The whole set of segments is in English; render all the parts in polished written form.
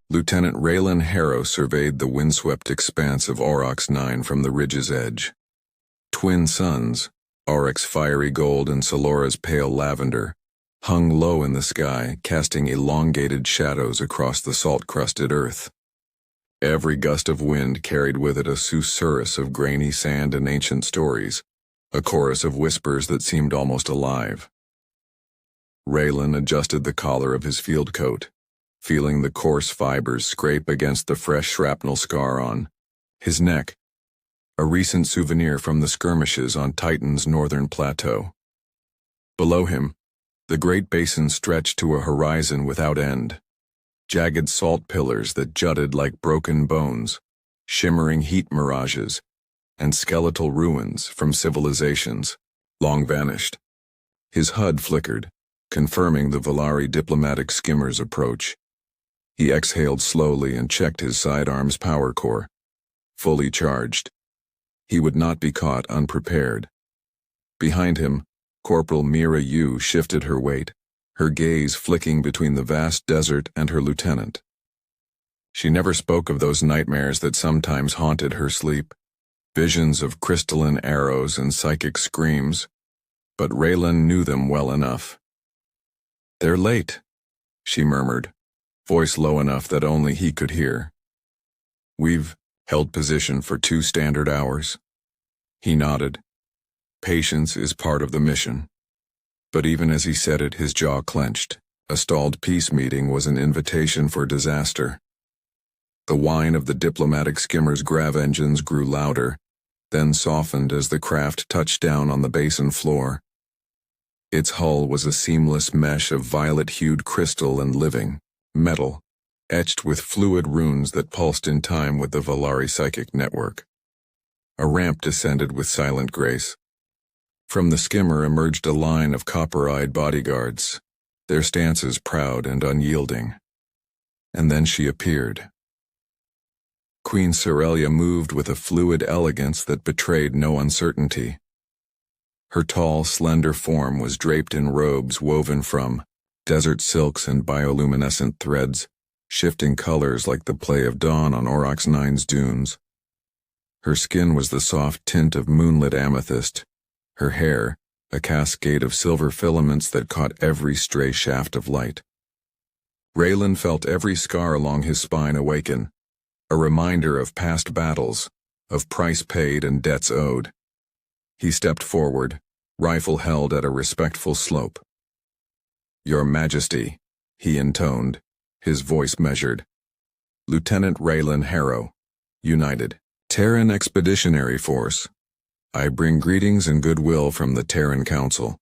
Lieutenant Raylan Harrow surveyed the windswept expanse of Aurochs 9 from the ridge's edge. Twin suns, Aurochs' fiery gold and Solora's pale lavender, hung low in the sky, casting elongated shadows across the salt-crusted earth. Every gust of wind carried with it a susurrus of grainy sand and ancient stories, a chorus of whispers that seemed almost alive. Raylan adjusted the collar of his field coat, feeling the coarse fibers scrape against the fresh shrapnel scar on his neck, a recent souvenir from the skirmishes on Titan's northern plateau. Below him, the Great Basin stretched to a horizon without end, jagged salt pillars that jutted like broken bones, shimmering heat mirages, and skeletal ruins from civilizations long vanished. His HUD flickered, confirming the Volari diplomatic skimmer's approach. He exhaled slowly and checked his sidearm's power core, fully charged. He would not be caught unprepared. Behind him, Corporal Mira Yu shifted her weight, her gaze flicking between the vast desert and her lieutenant. She never spoke of those nightmares that sometimes haunted her sleep, visions of crystalline arrows and psychic screams, but Raylan knew them well enough. "They're late," she murmured, voice low enough that only he could hear. "We've held position for 2 standard hours." He nodded. Patience is part of the mission. But even as he said it, his jaw clenched. A stalled peace meeting was an invitation for disaster. The whine of the diplomatic skimmer's grav engines grew louder, then softened as the craft touched down on the basin floor. Its hull was a seamless mesh of violet-hued crystal and living metal, etched with fluid runes that pulsed in time with the Volari psychic network. A ramp descended with silent grace. From the skimmer emerged a line of copper-eyed bodyguards, their stances proud and unyielding. And then she appeared. Queen Cerelia moved with a fluid elegance that betrayed no uncertainty. Her tall, slender form was draped in robes woven from desert silks and bioluminescent threads, shifting colors like the play of dawn on Aurochs 9's dunes. Her skin was the soft tint of moonlit amethyst, her hair a cascade of silver filaments that caught every stray shaft of light. Raylan felt every scar along his spine awaken, a reminder of past battles, of price paid and debts owed. He stepped forward, rifle held at a respectful slope. "Your Majesty," he intoned, his voice measured. "Lieutenant Raylan Harrow, United Terran Expeditionary Force. I bring greetings and goodwill from the Terran Council."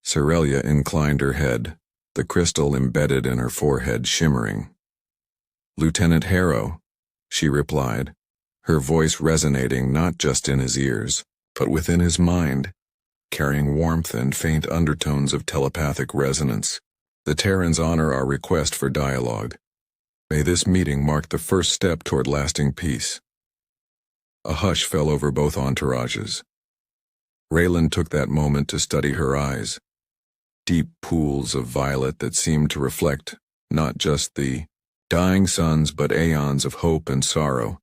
Cerelia inclined her head, the crystal embedded in her forehead shimmering. "Lieutenant Harrow," she replied, her voice resonating not just in his ears, but within his mind, carrying warmth and faint undertones of telepathic resonance. "The Terrans honor our request for dialogue. May this meeting mark the first step toward lasting peace." A hush fell over both entourages. Raylan took that moment to study her eyes, deep pools of violet that seemed to reflect not just the dying suns but aeons of hope and sorrow.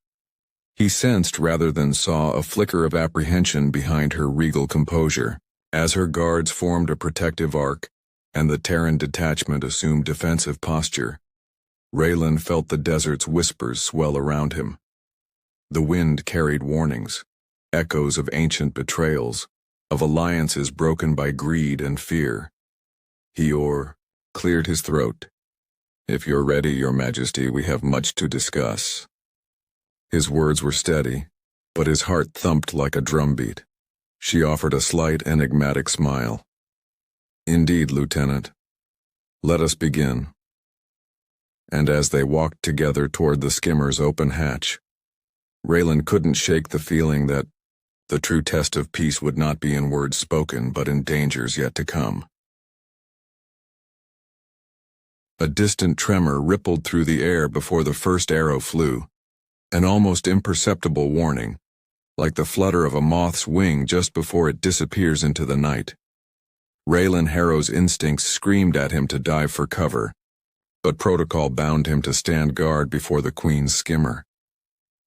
He sensed rather than saw a flicker of apprehension behind her regal composure, as her guards formed a protective arc, and the Terran detachment assumed defensive posture. Raylan felt the desert's whispers swell around him. The wind carried warnings, echoes of ancient betrayals, of alliances broken by greed and fear. He cleared his throat. "If you're ready, Your Majesty, we have much to discuss." His words were steady, but his heart thumped like a drumbeat. She offered a slight, enigmatic smile. "Indeed, Lieutenant. Let us begin." And as they walked together toward the skimmer's open hatch, Raylan couldn't shake the feeling that the true test of peace would not be in words spoken but in dangers yet to come. A distant tremor rippled through the air before the first arrow flew, an almost imperceptible warning, like the flutter of a moth's wing just before it disappears into the night. Raylan Harrow's instincts screamed at him to dive for cover, but protocol bound him to stand guard before the Queen's skimmer.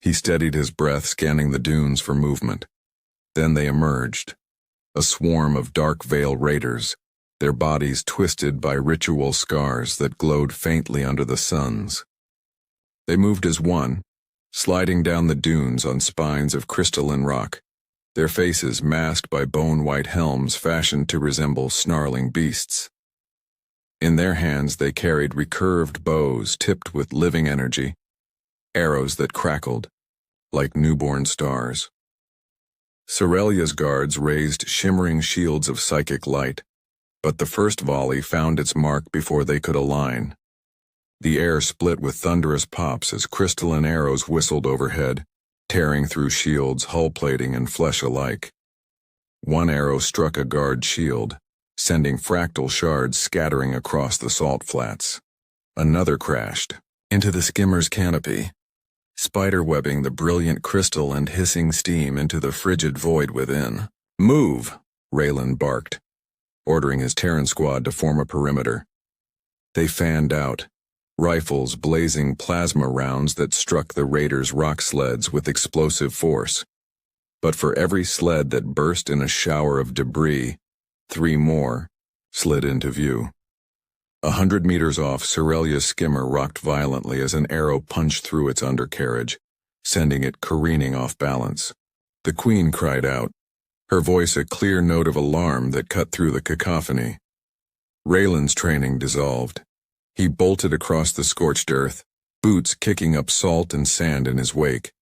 He steadied his breath, scanning the dunes for movement. Then they emerged, a swarm of dark veil raiders, their bodies twisted by ritual scars that glowed faintly under the suns. They moved as one, sliding down the dunes on spines of crystalline rock, their faces masked by bone-white helms fashioned to resemble snarling beasts. In their hands they carried recurved bows tipped with living energy, arrows that crackled like newborn stars. Cerelia's guards raised shimmering shields of psychic light, but the first volley found its mark before they could align. The air split with thunderous pops as crystalline arrows whistled overhead, tearing through shields, hull plating, and flesh alike. One arrow struck a guard shield, sending fractal shards scattering across the salt flats. Another crashed into the skimmer's canopy, spiderwebbing the brilliant crystal and hissing steam into the frigid void within. "Move!" Raylan barked, ordering his Terran squad to form a perimeter. They fanned out, rifles blazing plasma rounds that struck the raiders' rock sleds with explosive force. But for every sled that burst in a shower of debris, 3 more slid into view. 100 meters off, Cerelia's skimmer rocked violently as an arrow punched through its undercarriage, sending it careening off balance. The Queen cried out, her voice a clear note of alarm that cut through the cacophony. Raylan's training dissolved. He bolted across the scorched earth, boots kicking up salt and sand in his wake.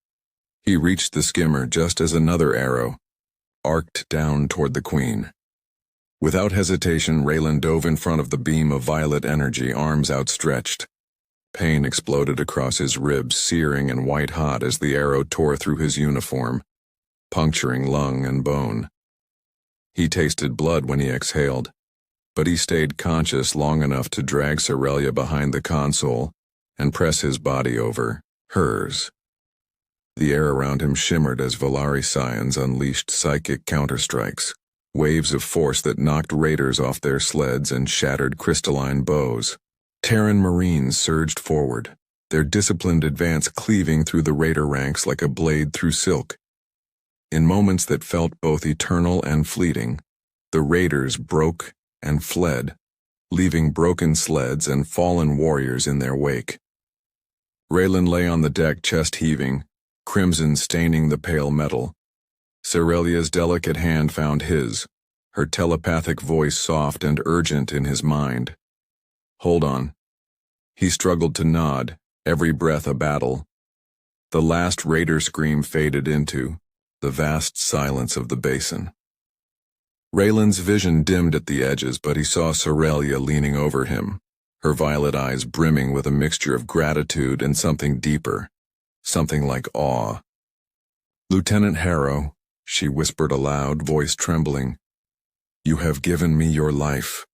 He reached the skimmer just as another arrow arced down toward the Queen. Without hesitation, Raylan dove in front of the beam of violet energy, arms outstretched. Pain exploded across his ribs, searing and white-hot as the arrow tore through his uniform, puncturing lung and bone. He tasted blood when he exhaled, but he stayed conscious long enough to drag Cerelia behind the console and press his body over hers. The air around him shimmered as Volari scions unleashed psychic counterstrikes, waves of force that knocked raiders off their sleds and shattered crystalline bows. Terran Marines surged forward, their disciplined advance cleaving through the raider ranks like a blade through silk. In moments that felt both eternal and fleeting, the raiders broke and fled, leaving broken sleds and fallen warriors in their wake. Raylan lay on the deck, chest heaving, crimson staining the pale metal. Cerelia's delicate hand found his, her telepathic voice soft and urgent in his mind. "Hold on." He struggled to nod, every breath a battle. The last raider scream faded into the vast silence of the basin. Raylan's vision dimmed at the edges, but he saw Cerelia leaning over him, her violet eyes brimming with a mixture of gratitude and something deeper, something like awe. "Lieutenant Harrow," she whispered aloud, voice trembling, "you have given me your life."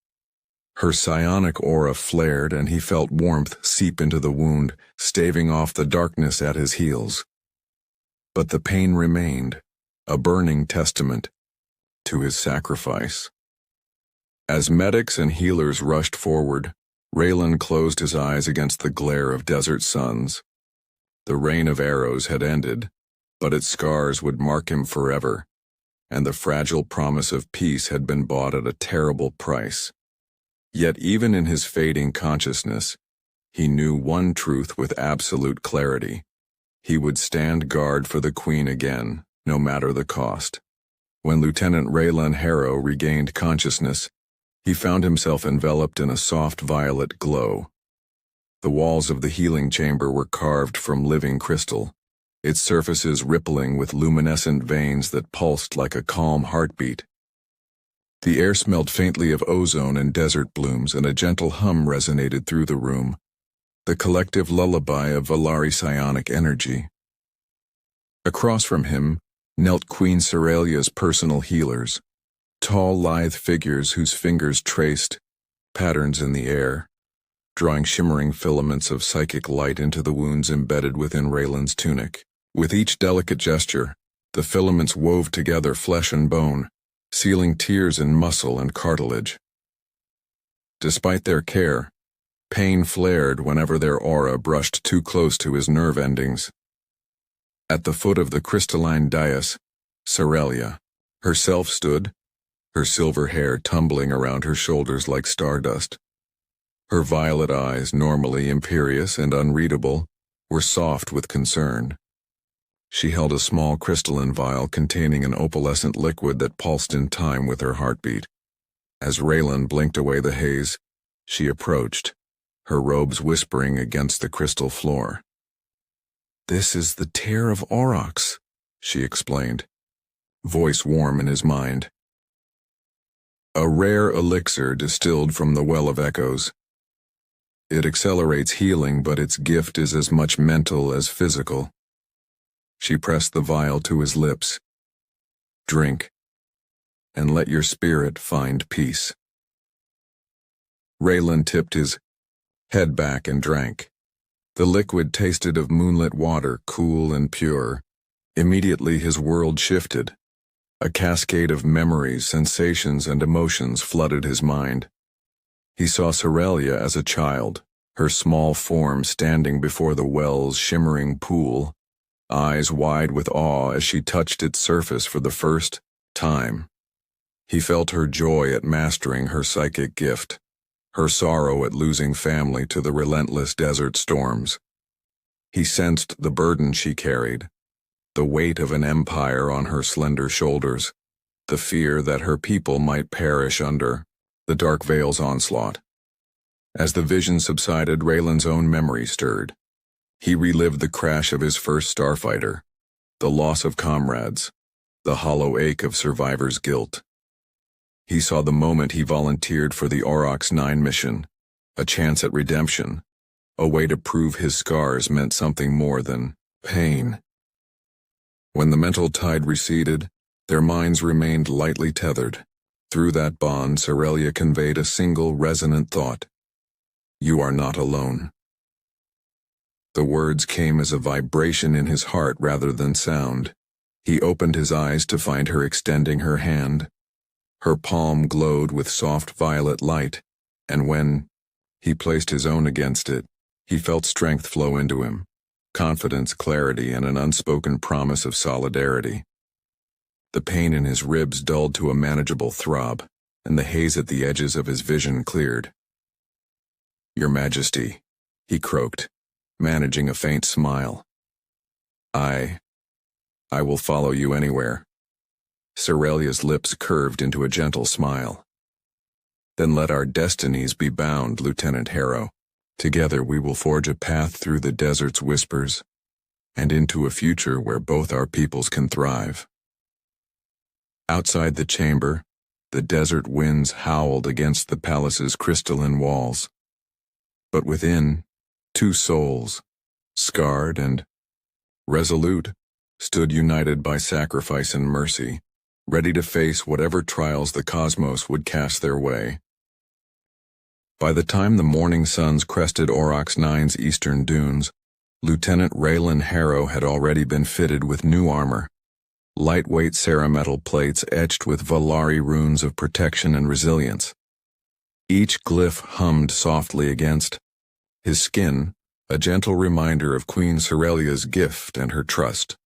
Her psionic aura flared, and he felt warmth seep into the wound, staving off the darkness at his heels. But the pain remained, a burning testament to his sacrifice. As medics and healers rushed forward, Raylan closed his eyes against the glare of desert suns. The rain of arrows had ended, but its scars would mark him forever, and the fragile promise of peace had been bought at a terrible price. Yet even in his fading consciousness, he knew one truth with absolute clarity. He would stand guard for the Queen again, no matter the cost. When Lieutenant Raylan Harrow regained consciousness, he found himself enveloped in a soft violet glow. The walls of the healing chamber were carved from living crystal, its surfaces rippling with luminescent veins that pulsed like a calm heartbeat. The air smelled faintly of ozone and desert blooms, and a gentle hum resonated through the room, the collective lullaby of Volari psionic energy. Across from him knelt Queen Cerelia's personal healers, tall, lithe figures whose fingers traced patterns in the air, drawing shimmering filaments of psychic light into the wounds embedded within Raylan's tunic. With each delicate gesture, the filaments wove together flesh and bone, sealing tears in muscle and cartilage. Despite their care, Pain flared whenever their aura brushed too close to his nerve endings. At the foot of the crystalline dais, Cerelia herself stood, her silver hair tumbling around her shoulders like stardust. Her violet eyes, normally imperious and unreadable, were soft with concern. She held a small crystalline vial containing an opalescent liquid that pulsed in time with her heartbeat. As Raylan blinked away the haze, she approached, her robes whispering against the crystal floor. "This is the tear of Orcs," she explained, voice warm in his mind. "A rare elixir distilled from the Well of Echoes. It accelerates healing, but its gift is as much mental as physical." She pressed the vial to his lips. "Drink, and let your spirit find peace." Raylan tipped his head back and drank. The liquid tasted of moonlit water, cool and pure. Immediately his world shifted. A cascade of memories, sensations, and emotions flooded his mind. He saw Cerelia as a child, her small form standing before the well's shimmering pool, eyes wide with awe as she touched its surface for the first time. He felt her joy at mastering her psychic gift, her sorrow at losing family to the relentless desert storms. He sensed the burden she carried, the weight of an empire on her slender shoulders, the fear that her people might perish under the Dark Veil's onslaught. As the vision subsided, Raylan's own memory stirred. He relived the crash of his first starfighter, the loss of comrades, the hollow ache of survivor's guilt. He saw the moment he volunteered for the Orcs 9 mission, a chance at redemption, a way to prove his scars meant something more than pain. When the mental tide receded, their minds remained lightly tethered. Through that bond, Cerelia conveyed a single resonant thought: "You are not alone." The words came as a vibration in his heart rather than sound. He opened his eyes to find her extending her hand. Her palm glowed with soft violet light, and when he placed his own against it, he felt strength flow into him, confidence, clarity, and an unspoken promise of solidarity. The pain in his ribs dulled to a manageable throb, and the haze at the edges of his vision cleared. "Your Majesty," he croaked, managing a faint smile. I will follow you anywhere." Cerelia's lips curved into a gentle smile. "Then let our destinies be bound, Lieutenant Harrow. Together we will forge a path through the desert's whispers, and into a future where both our peoples can thrive." Outside the chamber, the desert winds howled against the palace's crystalline walls. But within, two souls, scarred and resolute, stood united by sacrifice and mercy, ready to face whatever trials the cosmos would cast their way. By the time the morning suns crested Orcs 9's eastern dunes, Lieutenant Raylan Harrow had already been fitted with new armor, lightweight cerametal plates etched with Valari runes of protection and resilience. Each glyph hummed softly against his skin, a gentle reminder of Queen Cerelia's gift and her trust.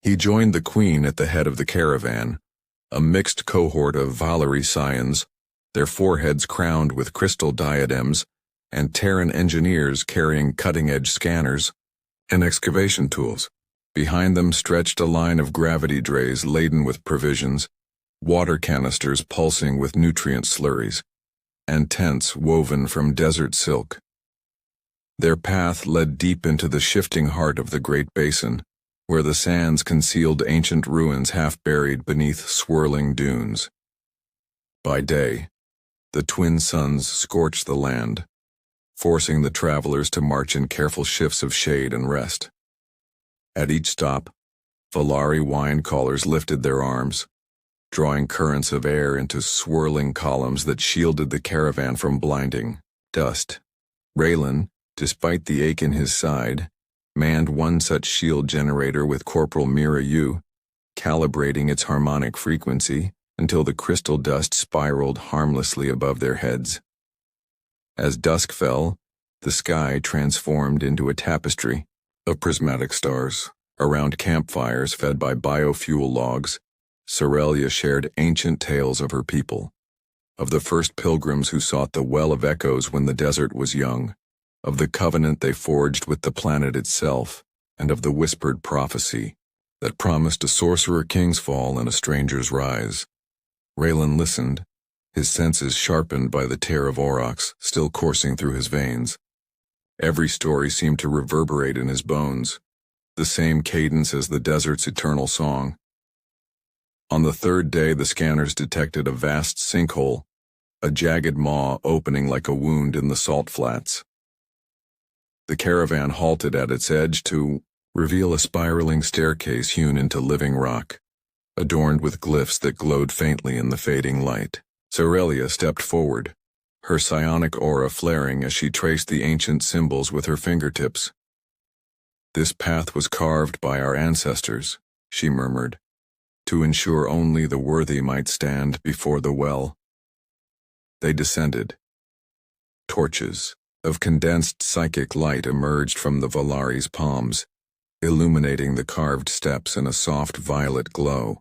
He joined the Queen at the head of the caravan, a mixed cohort of Valari scions, their foreheads crowned with crystal diadems, and Terran engineers carrying cutting-edge scanners and excavation tools. Behind them stretched a line of gravity drays laden with provisions, water canisters pulsing with nutrient slurries, and tents woven from desert silk. Their path led deep into the shifting heart of the Great Basin, where the sands concealed ancient ruins half buried beneath swirling dunes. By day, the twin suns scorched the land, forcing the travelers to march in careful shifts of shade and rest. At each stop, Valari wine callers lifted their arms, drawing currents of air into swirling columns that shielded the caravan from blinding dust. Raylan, despite the ache in his side, manned one such shield generator with Corporal Mira Yu, calibrating its harmonic frequency until the crystal dust spiraled harmlessly above their heads. As dusk fell, the sky transformed into a tapestry of prismatic stars. Around campfires fed by biofuel logs, Cerelia shared ancient tales of her people, of the first pilgrims who sought the Well of Echoes when the desert was young, of the covenant they forged with the planet itself, and of the whispered prophecy that promised a sorcerer king's fall and a stranger's rise. Raylan listened, his senses sharpened by the tear of Aurochs still coursing through his veins. Every story seemed to reverberate in his bones, the same cadence as the desert's eternal song. On the third day, the scanners detected a vast sinkhole, a jagged maw opening like a wound in the salt flats. The caravan halted at its edge to reveal a spiraling staircase hewn into living rock, adorned with glyphs that glowed faintly in the fading light. Cerelia stepped forward, her psionic aura flaring as she traced the ancient symbols with her fingertips. "This path was carved by our ancestors," she murmured, "to ensure only the worthy might stand before the well." They descended. Torches of condensed psychic light emerged from the Valari's palms, illuminating the carved steps in a soft violet glow.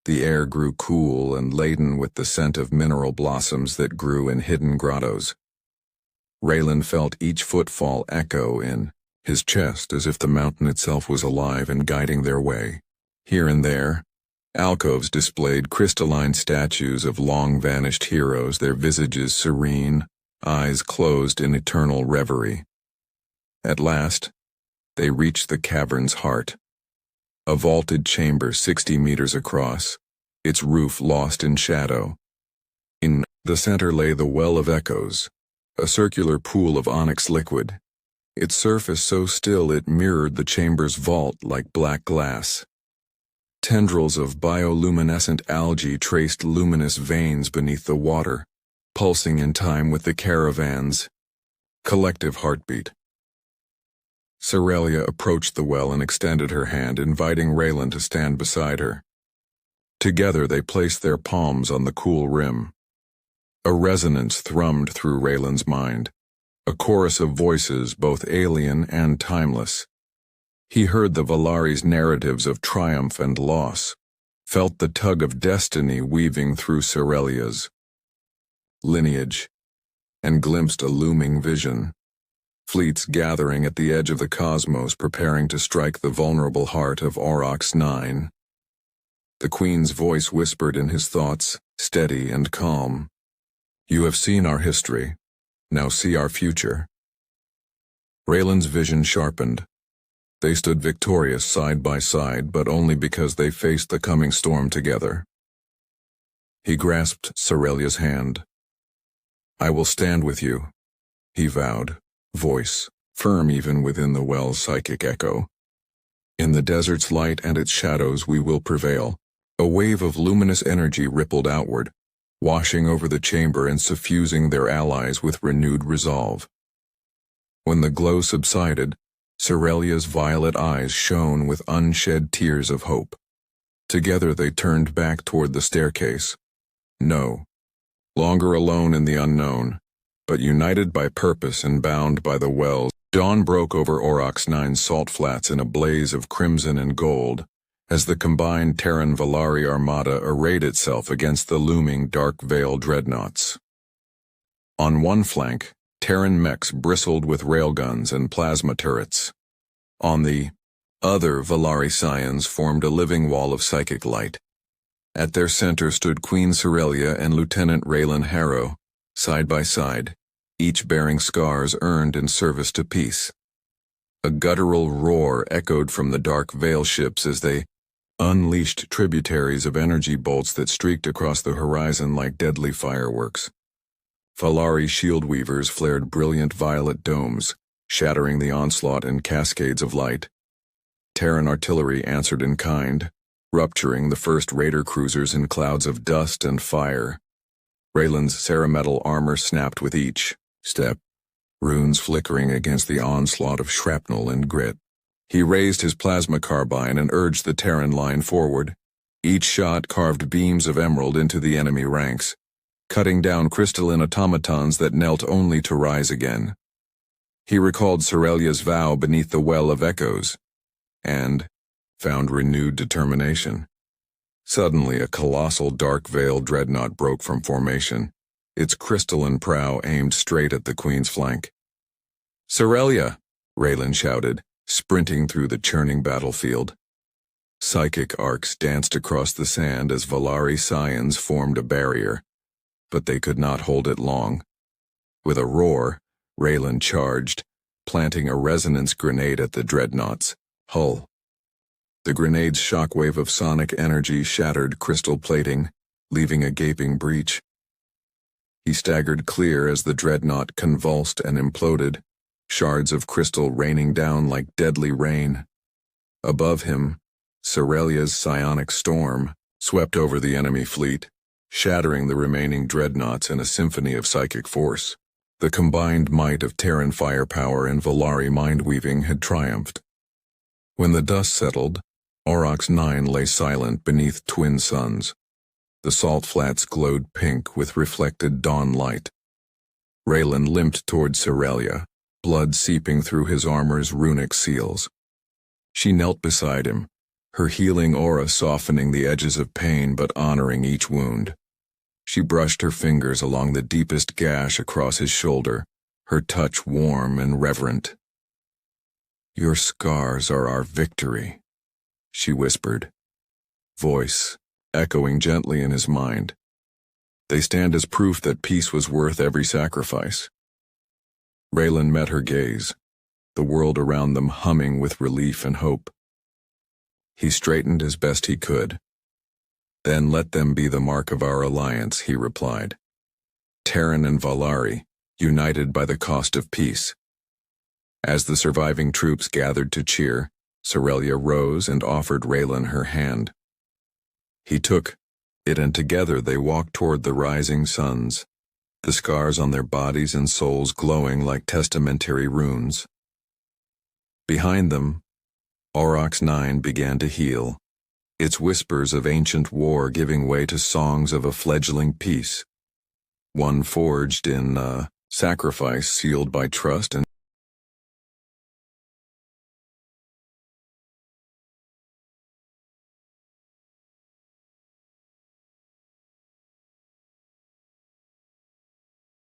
The air grew cool and laden with the scent of mineral blossoms that grew in hidden grottos. Raylan felt each footfall echo in his chest as if the mountain itself was alive and guiding their way. Here and there, alcoves displayed crystalline statues of long-vanished heroes, their visages serene, eyes closed in eternal reverie. At last, they reached the cavern's heart, a vaulted chamber 60 meters across, its roof lost in shadow. In the center lay the Well of Echoes, a circular pool of onyx liquid, its surface so still it mirrored the chamber's vault like black glass. Tendrils of bioluminescent algae traced luminous veins beneath the water, pulsing in time with the caravan's collective heartbeat. Cerelia approached the well and extended her hand, inviting Raylan to stand beside her. Together they placed their palms on the cool rim. A resonance thrummed through Raylan's mind, a chorus of voices both alien and timeless. He heard the Valari's narratives of triumph and loss, felt the tug of destiny weaving through Cerelia's lineage, and glimpsed a looming vision. Fleets gathering at the edge of the cosmos preparing to strike the vulnerable heart of Aurochs 9. The Queen's voice whispered in his thoughts, steady and calm. "You have seen our history. Now see our future." Raylan's vision sharpened. They stood victorious side by side, but only because they faced the coming storm together. He grasped Cerelia's hand. "I will stand with you," he vowed, voice firm even within the well's psychic echo. "In the desert's light and its shadows we will prevail." A wave of luminous energy rippled outward, washing over the chamber and suffusing their allies with renewed resolve. When the glow subsided, Cerelia's violet eyes shone with unshed tears of hope. Together they turned back toward the staircase. No longer alone in the unknown, but united by purpose and bound by the wells. Dawn broke over Aurochs 9's salt flats in a blaze of crimson and gold, as the combined Terran-Valari armada arrayed itself against the looming Dark Veil dreadnoughts. On one flank, Terran mechs bristled with railguns and plasma turrets. On the other, Valari scions formed a living wall of psychic light. At their center stood Queen Cerelia and Lieutenant Raylan Harrow, side by side, each bearing scars earned in service to peace. A guttural roar echoed from the Dark Veil ships as they unleashed tributaries of energy bolts that streaked across the horizon like deadly fireworks. Valari shield weavers flared brilliant violet domes, shattering the onslaught in cascades of light. Terran artillery answered in kind, rupturing the first raider cruisers in clouds of dust and fire. Raylan's cerametal armor snapped with each step, runes flickering against the onslaught of shrapnel and grit. He raised his plasma carbine and urged the Terran line forward. Each shot carved beams of emerald into the enemy ranks, cutting down crystalline automatons that knelt only to rise again. He recalled Cerelia's vow beneath the Well of Echoes, and found renewed determination. Suddenly, a colossal dark-veiled dreadnought broke from formation, its crystalline prow aimed straight at the Queen's flank. "Cerelia!" Raylan shouted, sprinting through the churning battlefield. Psychic arcs danced across the sand as Valari scions formed a barrier, but they could not hold it long. With a roar, Raylan charged, planting a resonance grenade at the dreadnought's hull. The grenade's shockwave of sonic energy shattered crystal plating, leaving a gaping breach. He staggered clear as the dreadnought convulsed and imploded, shards of crystal raining down like deadly rain. Above him, Cerelia's psionic storm swept over the enemy fleet, shattering the remaining dreadnoughts in a symphony of psychic force. The combined might of Terran firepower and Valari mind-weaving had triumphed. When the dust settled, Orcs 9 lay silent beneath twin suns. The salt flats glowed pink with reflected dawn light. Raylan limped toward Cerelia, blood seeping through his armor's runic seals. She knelt beside him, her healing aura softening the edges of pain but honoring each wound. She brushed her fingers along the deepest gash across his shoulder, her touch warm and reverent. "Your scars are our victory," she whispered, voice echoing gently in his mind. "They stand as proof that peace was worth every sacrifice." Raylan met her gaze, the world around them humming with relief and hope. He straightened as best he could. "Then let them be the mark of our alliance," he replied. "Terran and Valari, united by the cost of peace." As the surviving troops gathered to cheer, Cerelia rose and offered Raylan her hand. He took it, and together they walked toward the rising suns, the scars on their bodies and souls glowing like testamentary runes. Behind them, Orcs 9 began to heal, its whispers of ancient war giving way to songs of a fledgling peace, one forged in sacrifice sealed by trust and